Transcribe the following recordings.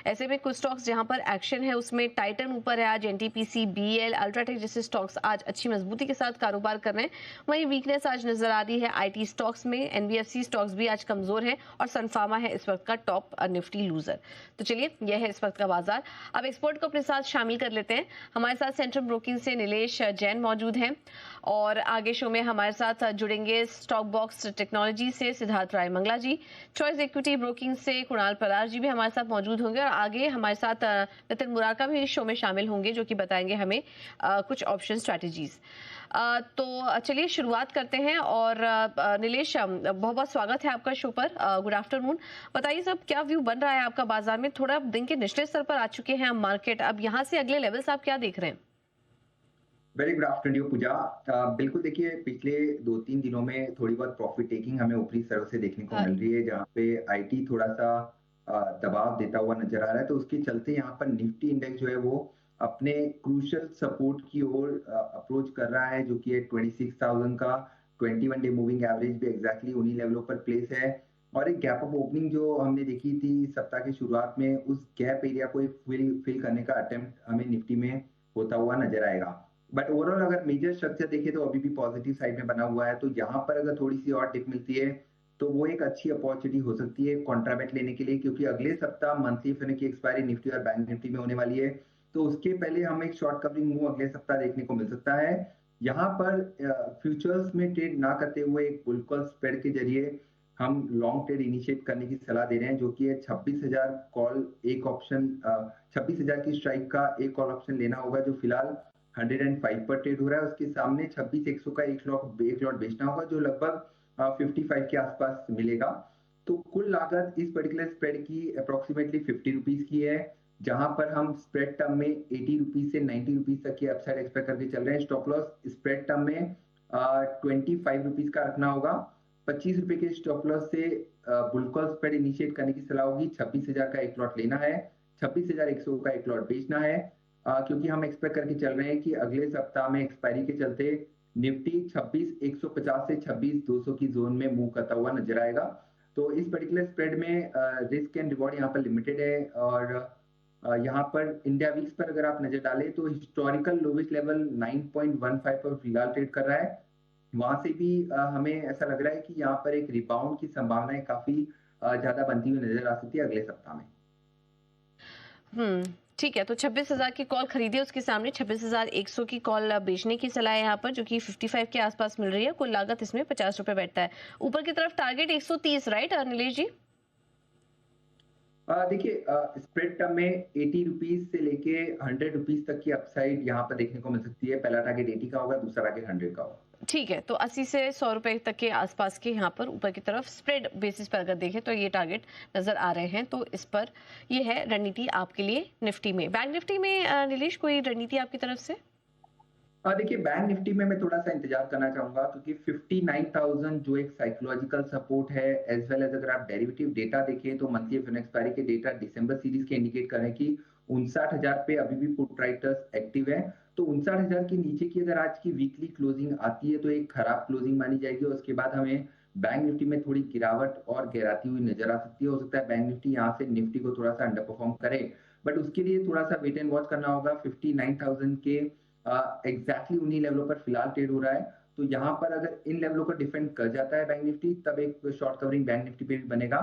ऐसे में कुछ स्टॉक्स जहां पर एक्शन है उसमें टाइटन ऊपर है आज, एनटीपीसी, बीएल, अल्ट्राटेक जैसे स्टॉक्स आज अच्छी मजबूती के साथ कारोबार कर रहे हैं। वहीं वीकनेस आज नजर आ रही है आईटी स्टॉक्स में, एनबीएफसी स्टॉक्स भी आज कमजोर है और सनफार्मा है इस वक्त का टॉप निफ्टी लूजर। तो चलिए यह है इस वक्त का बाजार। अब एक्सपर्ट को अपने साथ शामिल कर लेते हैं। हमारे साथ सेंट्रल ब्रोकिंग से नीलेश जैन मौजूद हैं और आगे शो में हमारे साथ जुड़ेंगे स्टॉक बॉक्स टेक्नोलॉजी से सिद्धार्थ राय मंगला जी, चॉइस इक्विटी ब्रोकिंग से कुणाल परार जी भी हमारे साथ मौजूद होंगे और आगे हमारे साथ नितिन मुरारका भी इस शो में शामिल होंगे जो कि बताएंगे हमें कुछ ऑप्शन स्ट्रैटेजीज। तो चलिए शुरुआत करते हैं और नीलेश बहुत बहुत स्वागत है आपका शो पर। Good afternoon. बताइए सब क्या व्यू बन रहा है आपका बाजार में? थोड़ा दिन के निचले स्तर पर आ चुके हैं हम मार्केट, अब यहाँ से अगले लेवल्स आप क्या देख रहे हैं? वेरी गुड आफ्टरनून पूजा। बिल्कुल देखिए, पिछले 2-3 दिनों में थोड़ी बहुत प्रॉफिट टेकिंग हमें ऊपरी स्तरों से देखने को मिल रही है, जहाँ पे आईटी थोड़ा सा दबाव देता हुआ नजर आ रहा है। तो उसके चलते यहाँ पर निफ्टी इंडेक्स जो है वो अपने क्रूशियल सपोर्ट की ओर अप्रोच कर रहा है, जो कि है 26,000 का 21 डे मूविंग एवरेज भी एग्जैक्टली उन्हीं लेवलों पर प्लेस है। और एक गैप अप ओपनिंग जो हमने देखी थी सप्ताह के शुरुआत में, उस गैप एरिया को फिल करने का अटेम्प्ट हमें निफ्टी में होता हुआ नजर आएगा। बट ओवरऑल अगर मेजर स्ट्रक्चर देखें तो अभी भी पॉजिटिव साइड में बना हुआ है। तो यहाँ पर अगर थोड़ी सी और टिप मिलती है तो वो एक अच्छी अपॉर्चुनिटी हो सकती है कॉन्ट्राबैट लेने के लिए, क्योंकि अगले सप्ताह मंथली फिर की एक्सपायरी निफ्टी और बैंक निफ्टी में होने वाली है। तो उसके पहले हमें एक शॉर्ट कवरिंग मूव अगले सप्ताह देखने को मिल सकता है। यहाँ पर फ्यूचर्स में ट्रेड ना करते हुए एक बुल कॉल स्प्रेड के जरिए हम लॉन्ग ट्रेड इनिशिएट करने की सलाह दे रहे हैं, जो कि है 26,000 कॉल एक ऑप्शन, 26,000 की स्ट्राइक का एक कॉल ऑप्शन लेना होगा, जो फिलहाल 105 पर ट्रेड हो रहा है। उसके सामने 26,100 का एक लॉट बेचना होगा, जो लगभग 55 के आसपास मिलेगा। तो कुल लागत इस पर्टिकुलर स्प्रेड की अप्रोक्सीमेटली 50 रुपीज की है, जहां पर हम स्प्रेड टर्म में 80 रुपीज से 90 रुपीज तक की अपसाइड एक्सपेक्ट करके चल रहे हैं। स्टॉप लॉस स्प्रेड टर्म में 25 रुपीज का रखना होगा। 25 रुपए के स्टॉप लॉस से बुल कॉल स्प्रेड इनिशिएट करने की सलाह होगी। 26,000 का एक लॉट लेना है, 26,100 का एक लॉट बेचना है। क्योंकि हम एक्सपेक्ट करके चल रहे हैं कि अगले सप्ताह में एक्सपायरी के चलते निफ्टी 26,150 से 26,200 की जोन में मूव करता हुआ नजर आएगा। तो इस पर्टिकुलर स्प्रेड में रिस्क एंड रिवॉर्ड यहाँ पर लिमिटेड है। और यहाँ पर इंडिया वीक्स पर अगर आप नजर डालें तो हिस्टोरिकल लोवेस्ट लेवल 9.15 पर फिलहाल ट्रेड कर रहा है। वहां से भी हमें ऐसा लग रहा है कि यहाँ पर एक रिबाउंड की संभावनाएं काफी ज्यादा बनती हुई नजर आ सकती है अगले सप्ताह में। ठीक है। तो 26,000 की कॉल खरीदिए, उसके सामने 26,100 की कॉल बेचने की सलाह है यहाँ पर, जो कि 55 के आसपास मिल रही है। कुल लागत इसमें 50 रुपए बैठता है। ऊपर की तरफ टारगेट 130, राइट नीलेश जी? देखिए, स्प्रेड टर्म में 80 रुपीज से लेके 100 रुपीज तक की अपसाइड यहाँ पर देखने को मिल सकती है। पहला टारगेट 80 का होगा, दूसरा टारगेट 100 का होगा। ठीक है। तो 80 से 100 रुपए तक के आसपास के यहाँ पर ऊपर की तरफ स्प्रेड बेसिस पर अगर देखें तो ये टारगेट नजर आ रहे हैं। तो इस पर ये है रणनीति आपके लिए निफ्टी में। बैंक निफ्टी में नीलेश कोई रणनीति आपकी तरफ से? देखिए, बैंक निफ्टी में मैं थोड़ा सा इंतजार करना चाहूंगा, क्योंकि 59,000 जो एक साइकोलॉजिकल सपोर्ट है, एज वेल एज अगर आप डेरिवेटिव डेटा देखें तो मंथली फिन एक्सपायरी के डेटा दिसंबर सीरीज के इंडिकेट करें कि 59,000 पे अभी भी पुट राइटर्स एक्टिव है। तो 59,000 के नीचे की अगर आज की वीकली क्लोजिंग आती है तो एक खराब क्लोजिंग मानी जाएगी, और उसके बाद हमें बैंक निफ्टी में थोड़ी गिरावट और गहराती हुई नजर आ सकती है। हो सकता है बैंक निफ्टी यहाँ से निफ्टी को थोड़ा सा अंडर परफॉर्म करे, बट उसके लिए थोड़ा सा वेट एंड वॉच करना होगा। 59,000 के एग्जैक्टली उन्हीं लेवलों पर फिलहाल ट्रेड हो रहा है। तो यहाँ पर अगर इन लेवलों को डिफेंड कर जाता है बैंक निफ्टी, तब एक शॉर्ट कवरिंग बैंक निफ्टी पे भी बनेगा।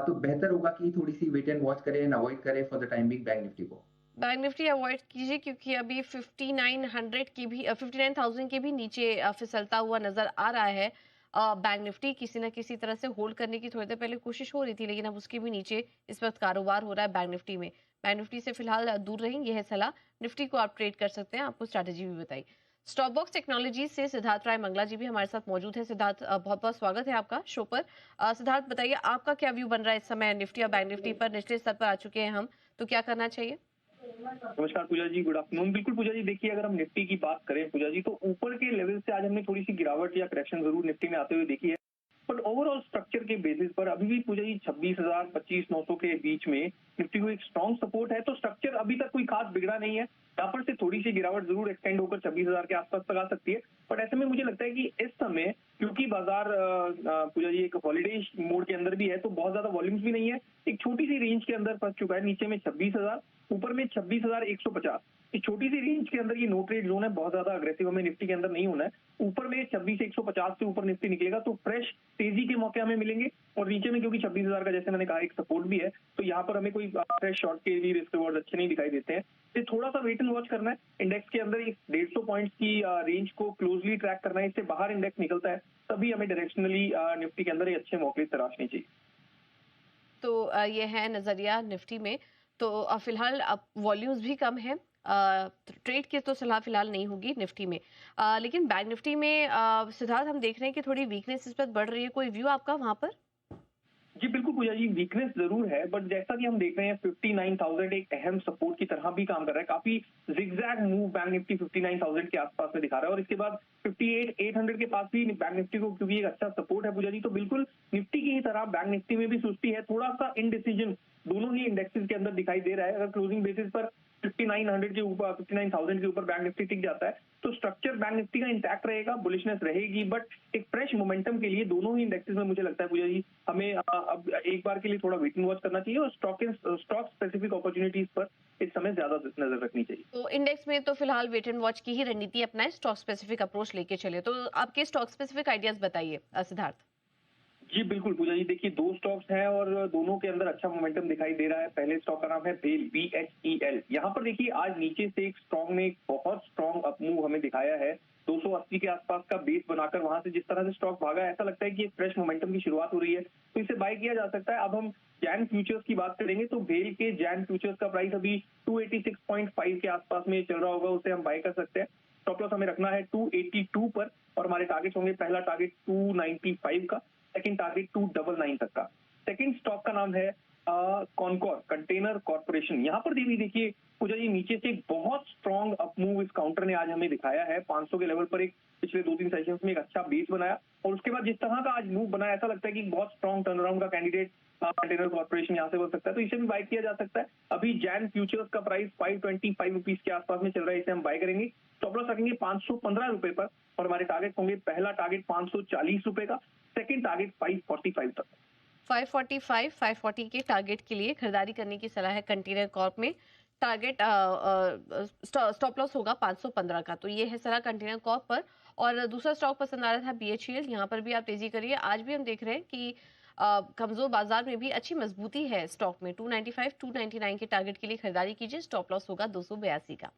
तो बेहतर होगा कि थोड़ी सी वेट एंड वॉच करें, अवॉइड करें for the time being bank Nifty को। बैंक निफ्टी अवॉइड कीजिए, क्योंकि अभी 5900 की भी 59,000 के भी नीचे फिसलता हुआ नजर आ रहा है। बैंक निफ्टी किसी ना किसी तरह से होल्ड करने की थोड़ी देर पहले कोशिश हो रही थी, लेकिन अब उसके भी नीचे इस वक्त कारोबार हो रहा है बैंक निफ्टी में। बैंक निफ्टी से फिलहाल दूर रहेंगे, है सलाह। निफ्टी को आप ट्रेड कर सकते हैं, आपको स्ट्रैटेजी भी बताई। स्टॉक बॉक्स टेक्नोलॉजी से सिद्धार्थ राय मंगला जी भी हमारे साथ मौजूद है। सिद्धार्थ बहुत बहुत स्वागत है आपका शो पर। सिद्धार्थ बताइए आपका क्या व्यू बन रहा है इस समय निफ्टी और बैंक निफ्टी पर? निचले स्तर पर आ चुके हैं हम, तो क्या करना चाहिए? नमस्कार पूजा जी, गुड आफ्टरनून। बिल्कुल पूजा जी, देखिए अगर हम निफ्टी की बात करें पूजा जी, तो ऊपर के लेवल से आज हमने थोड़ी सी गिरावट या करेक्शन जरूर निफ्टी में आते हुए देखी है। बट ओवरऑल स्ट्रक्चर के बेसिस पर अभी भी पूजा जी 26,000 25,900 के बीच में निफ्टी को एक स्ट्रॉन्ग सपोर्ट है। तो स्ट्रक्चर अभी तक कोई खास बिगड़ा नहीं है, यहाँ पर से थोड़ी सी गिरावट जरूर एक्सटेंड होकर 26,000 के आसपास तक आ सकती है। बट ऐसे में मुझे लगता है कि इस समय क्योंकि बाजार पूजा जी एक हॉलीडे मोड के अंदर भी है, तो बहुत ज्यादा वॉल्यूम्स भी नहीं है, एक छोटी सी रेंज के अंदर फंस चुका है, नीचे में 26,000, ऊपर में 26,150। इस छोटी सी रेंज के अंदर ये नो ट्रेड जोन है, बहुत ज्यादा अग्रेसिव हमें निफ्टी के अंदर नहीं होना है। ऊपर में 26,150 से ऊपर निफ्टी निकलेगा तो फ्रेश तेजी के मौके हमें मिलेंगे, और नीचे में क्योंकि 26,000 का जैसे मैंने कहा एक सपोर्ट भी है, तो यहाँ पर हमें कोई फ्रेश शॉर्ट के भी रिस्क रिवॉर्ड अच्छे नहीं दिखाई देते हैं। तो थोड़ा सा वेट एंड वॉच करना है, इंडेक्स के अंदर इस 150 पॉइंट्स की रेंज को क्लोजली ट्रैक करना है, इससे बाहर इंडेक्स निकलता है तभी हमें डायरेक्शनली निफ्टी के अंदर अच्छे मौके तराशने चाहिए। तो ये है नजरिया निफ्टी में। तो फिलहाल अब वॉल्यूम्स भी कम है, ट्रेड की तो सलाह फिलहाल नहीं होगी निफ्टी में। लेकिन बैंक निफ्टी में सिद्धार्थ हम देख रहे हैं कि थोड़ी वीकनेस इस पर बढ़ रही है, कोई व्यू आपका वहां पर? जी बिल्कुल पूजा जी, वीकनेस जरूर है, बट जैसा कि हम देख रहे हैं 59,000 एक अहम सपोर्ट की तरह भी काम कर रहा है। काफी जिगजैग मूव बैंक निफ्टी 59,000 के आसपास में दिखा रहा है, और इसके बाद 58,800 के पास भी बैंक निफ्टी को क्योंकि एक अच्छा सपोर्ट है पूजा जी, तो बिल्कुल निफ्टी की ही तरह बैंक निफ्टी में भी सुस्ती है, थोड़ा सा इनडिसीजन दोनों ही इंडेक्सेस के अंदर दिखाई दे रहा है। अगर क्लोजिंग बेसिस पर 5900 के ऊपर 59,000 के ऊपर बैंक निफ्टी टिक जाता है तो स्ट्रक्चर बैंक निफ्टी का इंटैक्ट रहेगा, बुलिशनेस रहेगी, बट एक फ्रेश मोमेंटम के लिए दोनों ही इंडेक्सेस में मुझे लगता है पूजा जी हमें अब एक बार के लिए थोड़ा वेट एंड वॉच करना चाहिए, और स्टॉक स्पेसिफिक अपॉर्चुनिटीज पर इस समय ज्यादा नजर रखनी चाहिए। तो इंडेक्स में तो फिलहाल वेट एंड वॉच की ही रणनीति अपनाए, स्टॉक स्पेसिफिक अप्रोच लेके चले। तो आपके स्टॉक स्पेसिफिक आइडियाज बताइए सिद्धार्थ। जी बिल्कुल पूजा जी, देखिए दो स्टॉक्स हैं और दोनों के अंदर अच्छा मोमेंटम दिखाई दे रहा है। पहले स्टॉक का नाम है बेल, BHEL। यहाँ पर देखिए आज नीचे से एक स्ट्रॉन्ग ने एक बहुत स्ट्रॉन्ग अपमूव हमें दिखाया है, 280 के आसपास का बेस बनाकर वहां से जिस तरह से स्टॉक भागा, ऐसा लगता है कि एक फ्रेश मोमेंटम की शुरुआत हो रही है, तो इसे बाय किया जा सकता है। अब हम जैन फ्यूचर्स की बात करेंगे तो बेल के जैन फ्यूचर्स का प्राइस अभी 286.5 के आसपास में चल रहा होगा, उसे हम बाय कर सकते हैं। स्टॉप लॉस हमें रखना है 282 पर, और हमारे टारगेट होंगे पहला टारगेट 295 का, सेकंड टारगेट 299 तक का। सेकंड स्टॉक का नाम है कॉनकॉर कंटेनर कॉर्पोरेशन। यहाँ पर भी देखिए पूजा जी नीचे से एक बहुत स्ट्रॉन्ग अपमूव इस काउंटर ने आज हमें दिखाया है। 500 के लेवल पर एक पिछले 2-3 सेशंस में एक अच्छा बेस बनाया, और उसके बाद जिस तरह का आज मूव बनाया, ऐसा लगता है कि बहुत स्ट्रॉन्ग टर्न अराउंड का कैंडिडेट कंटेनर कॉर्पोरेशन यहाँ से बन सकता है, तो इसे भी बाय किया जा सकता है। अभी जैन फ्यूचर्स का प्राइस 525 रुपीज के आसपास में चल रहा है, इसे हम बाय करेंगे। स्टॉप लॉस रखेंगे 515 रुपए पर, और हमारे टारगेट होंगे पहला टारगेट 540 रुपए का, सेकंड टारगेट 545 तक। 545 540 के टारगेट के लिए खरीदारी करने की सलाह है कंटेनर कॉर्प में। टारगेट स्टॉप लॉस होगा 515 का। तो ये है सलाह कंटेनर कॉर्प पर। और दूसरा स्टॉक पसंद आ रहा था BHEL, यहाँ पर भी आप तेजी करिए। आज भी हम देख रहे हैं कि कमजोर बाजार में भी अच्छी मजबूती है स्टॉक में। 295 299 के टारगेट के लिए खरीदारी कीजिए, स्टॉप लॉस होगा 282 का।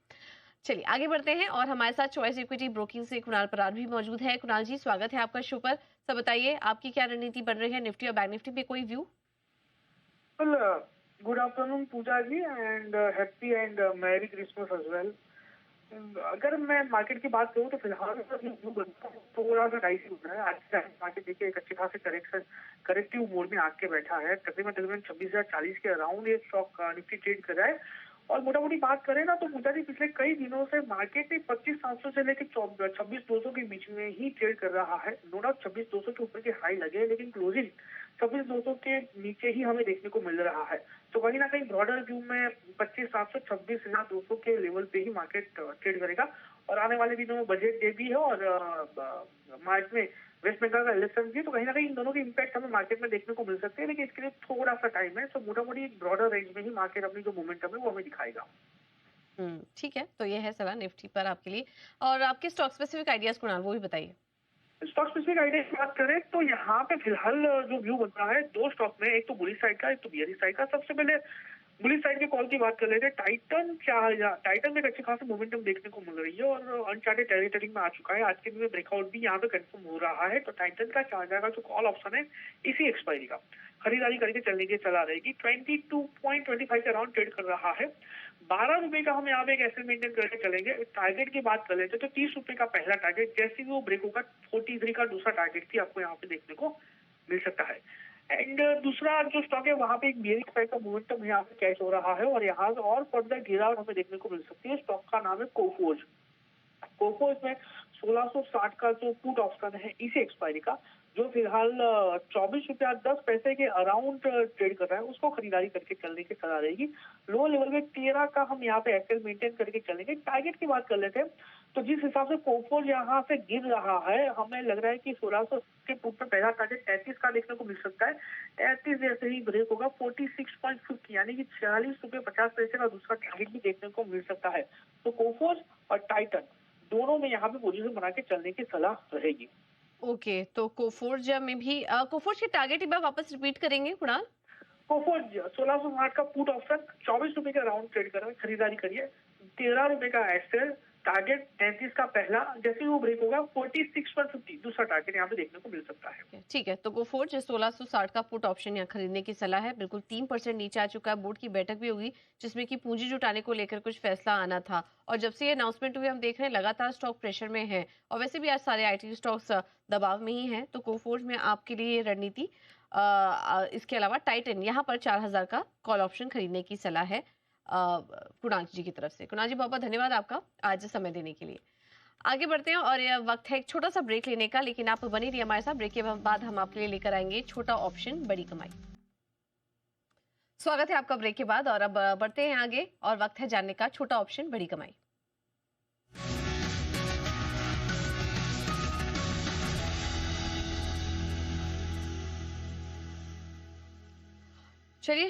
चलिए आगे बढ़ते हैं, और हमारे साथ चॉइस इक्विटी ब्रोकिंग से कुणाल परार भी मौजूद है। कुणाल जी, स्वागत है आपका शो पर। सब बताइए आपकी क्या रणनीति बन रही है निफ्टी और बैंक निफ्टी पे, कोई view? Well, good afternoon, Pooja ji, and happy and merry Christmas as well. अगर मैं मार्केट की बात करूँ तो फिलहाल थोड़ा सा डाइसी हो रहा है। आज मार्केट देखिए एक अच्छे खासे करेक्टिव मोड में आके बैठा है। तकरीबन 26,040 के अराउंड ये स्टॉक निफ्टी ट्रेड कर रहा है। और मोटा मोटी बात करें ना तो पूजा जी पिछले कई दिनों से मार्केट 25,700 से लेकर 26,200 के बीच में ही ट्रेड कर रहा है। नो डाउट 26,200 के ऊपर के हाई लगे, लेकिन क्लोजिंग 26,200 के नीचे ही हमें देखने को मिल रहा है। तो कहीं ना कहीं ब्रॉडर व्यू में 25,700 26,200 के लेवल पे ही मार्केट ट्रेड करेगा। और आने वाले दिनों में बजट डे भी है, और मार्च में वेस्ट बंगाल का इलेक्शन भी है, तो कहीं ना कहीं इन दोनों के इम्पैक्ट हमें मार्केट में देखने को मिल सकते हैं, लेकिन इसके लिए थोड़ा सा टाइम है। तो मोटा मोटी एक ब्रॉडर रेंज में ही मार्केट अपनी जो मोमेंटम है वो हमें दिखाएगा। ठीक है, तो ये है सलाह निफ्टी पर आपके लिए। और आपके स्टॉक स्पेसिफिक आइडियाज कुणाल, वो भी बताइए। स्टॉक स्पेसिफिक आइडिया की बात करें तो यहाँ पे फिलहाल जो व्यू बन रहा है दो स्टॉक में, एक तो बुलिश साइड का, एक तो बियरिश साइड का। सबसे पहले बुलिश साइड के कॉल की बात कर लेते हैं। टाइटन में एक अच्छे खासे मोमेंटम देखने को मिल रही है, और अनचार्टेड टेरिटरी में आ चुका है। आज के दिन में ब्रेकआउट भी यहाँ पे कंफर्म हो रहा है। तो टाइटन का चार्जर का जो कॉल ऑप्शन है इसी एक्सपायरी का खरीदारी करके चलने की चला रहेगी। 22.25 के अराउंड ट्रेड कर रहा है। 12 रुपए का हम यहाँ पे एक एसेट मेंटेन करके चलेंगे। टारगेट की बात कर लेते हैं तो 30 रुपए का पहला टारगेट, जैसे ही वो ब्रेक होगा 43 का दूसरा टारगेट भी आपको यहाँ पे देखने को मिल सकता है। एंड दूसरा जो स्टॉक है वहाँ पे एक बियरिश साइड का मोमेंटम यहाँ पे कैच हो रहा है, और यहाँ से और फर्दर गिरावट हमें देखने को मिल सकती है। स्टॉक का नाम है कोफोर्ज में 1660 का जो पुट ऑप्शन है इसी एक्सपायरी का, जो फिलहाल 24 रुपया 10 पैसे के अराउंड ट्रेड कर रहा है, उसको खरीदारी करके चलने की सलाह रहेगी। लो लेवल में 13 का हम यहाँ पे एक्सेल मेंटेन करके चलेंगे। टारगेट की बात कर लेते हैं, तो जिस हिसाब से कोफोर यहाँ से गिर रहा है, हमें लग रहा है कि 1600 के पुट पे पहला टारगेट 33 का देखने को मिल सकता है। 33 जैसे ही ब्रेक होगा 46.50 यानी कि 46 रुपये 50 पैसे का दूसरा टारगेट भी देखने को मिल सकता है। तो कोफोर और टाइटन दोनों में यहाँ पे पोजीशन बना के चलने की सलाह रहेगी। ओके, तो कोफोर्ज में भी कोफोर्ज के टारगेट एक बार वापस रिपीट करेंगे कुणाल? कोफोर्ज 1660 का पुट ऑप्शन 24 रुपए के राउंड ट्रेड कर रहा है, खरीदारी करिए। 13 रुपए का एक्सेल टारगेट 33 का पहला, जैसे ही वो ब्रेक होगा 46.50 दूसरा टारगेट यहाँ पे देखने को मिल सकता है। ठीक है, तो कोफोर्ज 1660 का पुट ऑप्शन यहाँ खरीदने की सलाह है। बिल्कुल 3% नीचे आ चुका है। बोर्ड की बैठक भी होगी जिसमें कि पूंजी जुटाने को लेकर कुछ फैसला आना था, और जब से ये अनाउंसमेंट हुई हम देख रहे हैं लगातार स्टॉक प्रेशर में है, और वैसे भी आज सारे आईटी स्टॉक्स दबाव में ही हैं। तो कोफोर्ज में आपके लिए ये रणनीति, इसके अलावा टाइटन यहाँ पर 4000 का कॉल ऑप्शन खरीदने की सलाह है कुणाल जी की तरफ से। कुणाल जी, बहुत बहुत धन्यवाद आपका आज समय देने के लिए। आगे बढ़ते हैं और यह वक्त है एक छोटा सा ब्रेक लेने का, लेकिन आप बने रहिए हमारे साथ। ब्रेक के बाद हम आपके लिए लेकर आएंगे छोटा ऑप्शन बड़ी कमाई। स्वागत है आपका ब्रेक के बाद, और अब बढ़ते हैं आगे और वक्त है जानने का छोटा ऑप्शन बड़ी कमाई। चलिए,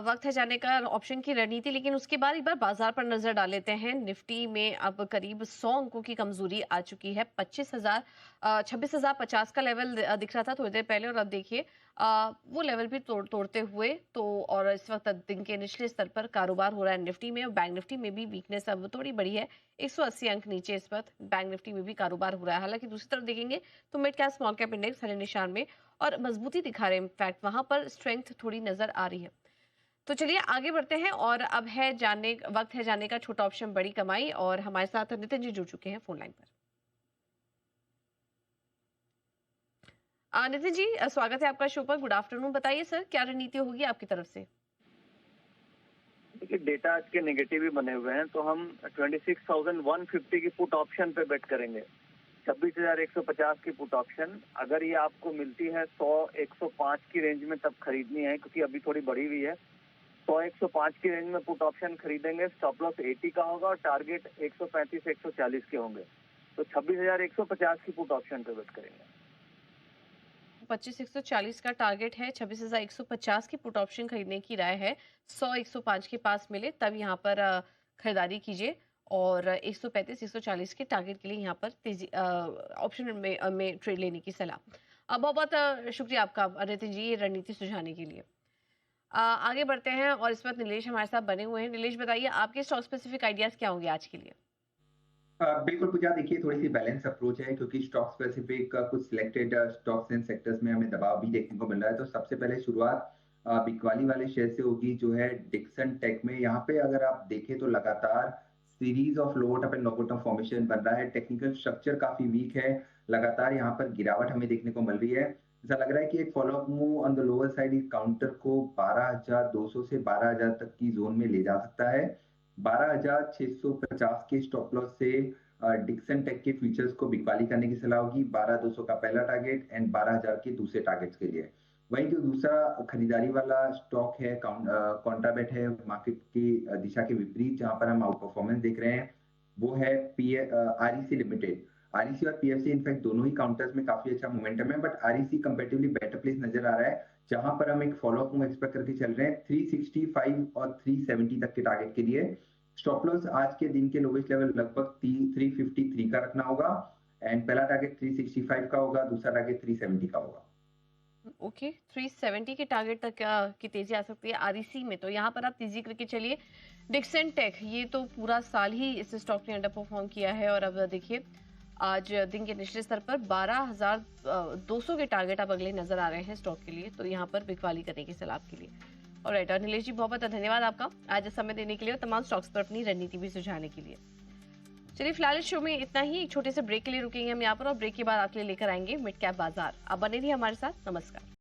वक्त है जानने का ऑप्शन की रणनीति, लेकिन उसके बाद एक बार बाजार पर नजर डाल लेते हैं। निफ्टी में अब करीब 100 अंकों की कमजोरी आ चुकी है। 26,050 का लेवल दिख रहा था थोड़ी देर पहले, और अब देखिए वो लेवल भी तोड़ते हुए तो, और इस वक्त दिन के निचले स्तर पर कारोबार हो रहा है निफ्टी में। और बैंक निफ्टी में भी वीकनेस अब थोड़ी बड़ी है, 180 अंक नीचे इस वक्त बैंक निफ्टी में भी कारोबार हो रहा है। हालांकि दूसरी तरफ देखेंगे तो mid cap small cap index हरे निशान में और मजबूती दिखा रहे हैं। इनफैक्ट वहां पर स्ट्रेंथ थोड़ी नजर आ रही है। तो चलिए आगे बढ़ते हैं, और अब है वक्त है जानने का छोटा ऑप्शन बड़ी कमाई, और हमारे साथ नितिन जी जुड़ चुके हैं फोन लाइन पर। नितिन जी, स्वागत है आपका शो पर। Good afternoon. बताइए सर, क्या रणनीति होगी आपकी तरफ से? देखिए, डेटा आज के नेगेटिव ही बने हुए हैं, तो हम 26,150 की पुट ऑप्शन पे बेट करेंगे। 26,150 की पुट ऑप्शन, अगर ये आपको मिलती है 100-105 की रेंज में तब खरीदनी है, क्योंकि अभी थोड़ी बढ़ी हुई है। 100-105 की रेंज में पुट ऑप्शन खरीदेंगे। स्टॉप लॉस 80 का होगा और टारगेट 135-140 के होंगे। तो 26,150 की पुट ऑप्शन पे बेट करेंगे। 25,140 का टारगेट है, 26,150 की पुट ऑप्शन खरीदने की राय है। 100-105 के पास मिले तब यहाँ पर खरीदारी कीजिए, और 135-140 के टारगेट के लिए यहाँ पर तेजी ऑप्शन में ट्रेड लेने की सलाह। बहुत बहुत शुक्रिया आपका नितिन जी ये रणनीति सुझाने के लिए। आगे बढ़ते हैं, और इस वक्त नीलेश हमारे साथ बने हुए हैं। नीलेश, बताइए आपके स्टॉक स्पेसिफिक आइडियाज क्या होंगे आज के लिए? बिल्कुल पूजा, देखिए थोड़ी सी बैलेंस अप्रोच है, क्योंकि स्टॉक स्पेसिफिक कुछ सिलेक्टेड स्टॉक्स एंड सेक्टर्स में हमें दबाव भी देखने को मिल रहा है। तो सबसे पहले शुरुआत बिकवाली वाले शेयर से होगी, जो है डिक्सन टेक में। यहाँ पे अगर आप देखें तो लगातार series of lower top and lower top formation बन रहा है। टेक्निकल स्ट्रक्चर काफी वीक है, लगातार यहाँ पर गिरावट हमें देखने को मिल रही है। ऐसा लग रहा है कि एक follow up move on the lower side इस काउंटर को 12,200 से 12,000 तक की जोन में ले जा सकता है। 12,650 के स्टॉप लॉस से डिक्सन टेक के फ्यूचर्स को बिकवाली करने की सलाह होगी। 12,200 का पहला टारगेट एंड 12,000 के दूसरे टारगेट्स के लिए। वहीं जो दूसरा खरीदारी वाला स्टॉक है, कॉन्ट्राबेट है, मार्केट की दिशा के विपरीत जहां पर हम आउट परफॉर्मेंस देख रहे हैं, वो है आरईसी लिमिटेड। आरईसी और पीएफसी इनफैक्ट दोनों ही काउंटर्स में काफी अच्छा मोमेंटम है, but REC comparatively better place नजर आ रहा है, जहां पर हम एक फॉलोअप मूव एक्सपेक्ट करके चल रहे हैं 365 और 370 तक के टारगेट के लिए। स्टॉप लॉस आज के दिन के लोवेस्ट लेवल लगभग 353 का रखना होगा, एंड पहला टारगेट 365 का होगा, दूसरा टारगेट 370 का होगा। ओके, 370 के टारगेट तक की तेजी आ सकती है आरईसी में। तो यहाँ पर आप तेजी करके चलिए। डिक्सन टेक, ये तो पूरा साल ही इस स्टॉक ने अंडर परफॉर्म किया है, और अब देखिए आज दिन के निचले स्तर पर 12,200 के टारगेट अब अगले नजर आ रहे हैं स्टॉक के लिए। तो यहाँ पर बिकवाली करने की सलाह के लिए। ऑलराइट, और नीलेश जी बहुत बहुत धन्यवाद आपका आज समय देने के लिए और तमाम स्टॉक्स पर अपनी रणनीति भी सुझाने के लिए। चलिए फिलहाल इस शो में इतना ही। एक छोटे से ब्रेक के लिए रुकेंगे हम यहाँ पर, और ब्रेक के बाद आपके लिए लेकर आएंगे मिड कैप बाजार। आप बने रहिए हमारे साथ। नमस्कार।